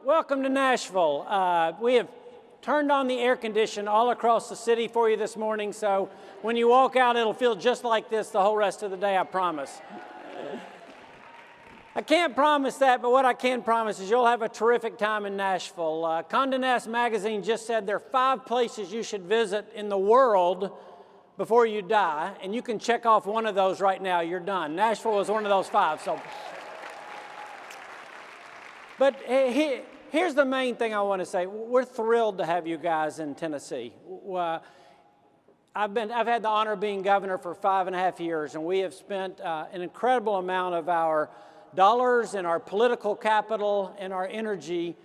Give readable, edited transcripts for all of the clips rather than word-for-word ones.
Welcome to Nashville. We have turned on the air condition all across the city for you this morning, so when you walk out, it'll feel just like this the whole rest of the day, I promise. I can't promise that, but what I can promise is you'll have a terrific time in Nashville. Condé Nast Magazine just said there are 5 places you should visit in the world before you die, and you can check off one of those right now. You're done. Nashville is one of those 5. But here's the main thing I want to say. We're thrilled to have you guys in Tennessee. I've had the honor of being governor for 5.5 years, and we have spent an incredible amount of our dollars and our political capital and our energy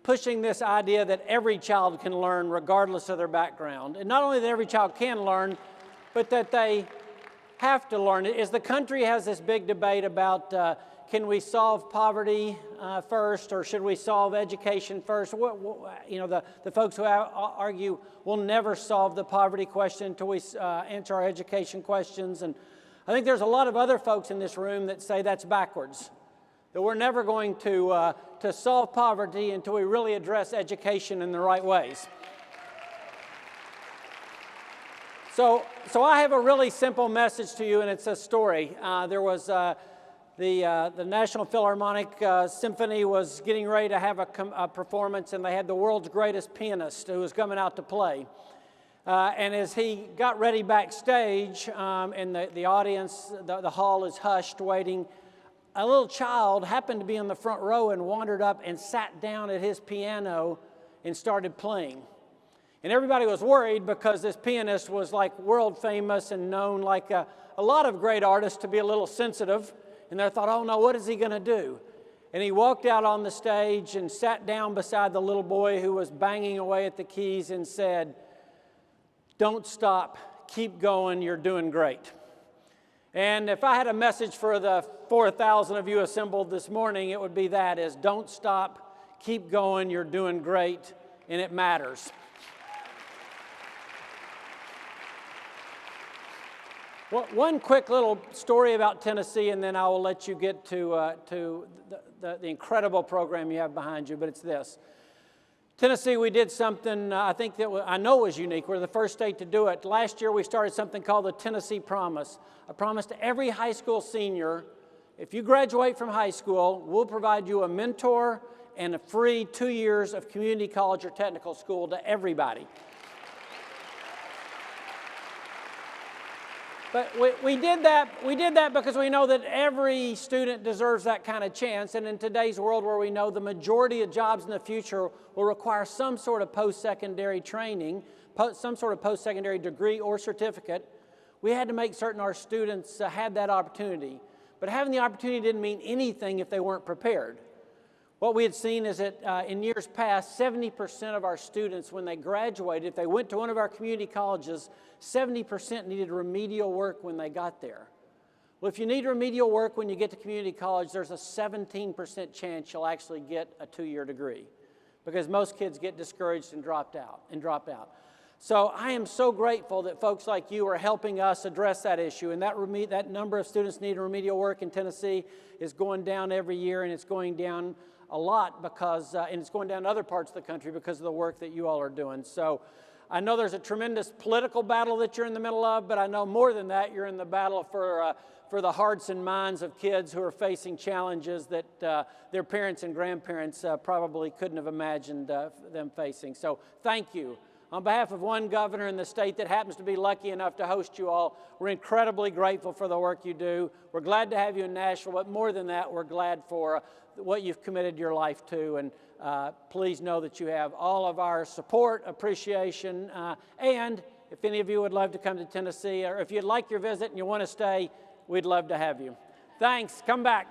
pushing this idea that every child can learn regardless of their background. And not only that every child can learn, but that they have to learn. As the country has this big debate about can we solve poverty first, or should we solve education first? The folks who argue we'll never solve the poverty question until we answer our education questions. And I think there's a lot of other folks in this room that say that's backwards, that we're never going to solve poverty until we really address education in the right ways. So I have a really simple message to you, and it's a story. There was the National Philharmonic Symphony was getting ready to have a performance, and they had the world's greatest pianist who was coming out to play. And as he got ready backstage, and the audience, the hall is hushed, waiting, a little child happened to be in the front row and wandered up and sat down at his piano and started playing. And everybody was worried because this pianist was like world famous and known like a lot of great artists to be a little sensitive. And they thought, oh no, what is he going to do? And he walked out on the stage and sat down beside the little boy who was banging away at the keys and said, "Don't stop, keep going, you're doing great." And if I had a message for the 4,000 of you assembled this morning, it would be that, is don't stop, keep going, you're doing great, and it matters. Well, one quick little story about Tennessee, and then I will let you get to the incredible program you have behind you, but it's this. Tennessee, we did something I know was unique. We're the first state to do it. Last year, we started something called the Tennessee Promise, a promise to every high school senior. If you graduate from high school, we'll provide you a mentor and a free 2 years of community college or technical school to everybody. But we did that because we know that every student deserves that kind of chance. And in today's world where we know the majority of jobs in the future will require some sort of post-secondary training, some sort of post-secondary degree or certificate, we had to make certain our students had that opportunity. But having the opportunity didn't mean anything if they weren't prepared. What we had seen is that in years past, 70% of our students, when they graduated, if they went to one of our community colleges, 70% needed remedial work when they got there. Well, if you need remedial work when you get to community college, there's a 17% chance you'll actually get a 2-year degree, because most kids get discouraged and drop out. So I am so grateful that folks like you are helping us address that issue, and that number of students needing remedial work in Tennessee is going down every year, and it's going down a lot because, and it's going down in other parts of the country because of the work that you all are doing. So I know there's a tremendous political battle that you're in the middle of, but I know more than that, you're in the battle for the hearts and minds of kids who are facing challenges that their parents and grandparents probably couldn't have imagined them facing. So thank you. On behalf of one governor in the state that happens to be lucky enough to host you all, we're incredibly grateful for the work you do. We're glad to have you in Nashville, but more than that, we're glad for what you've committed your life to. And please know that you have all of our support, appreciation, and if any of you would love to come to Tennessee, or if you'd like your visit and you want to stay, we'd love to have you. Thanks. Come back.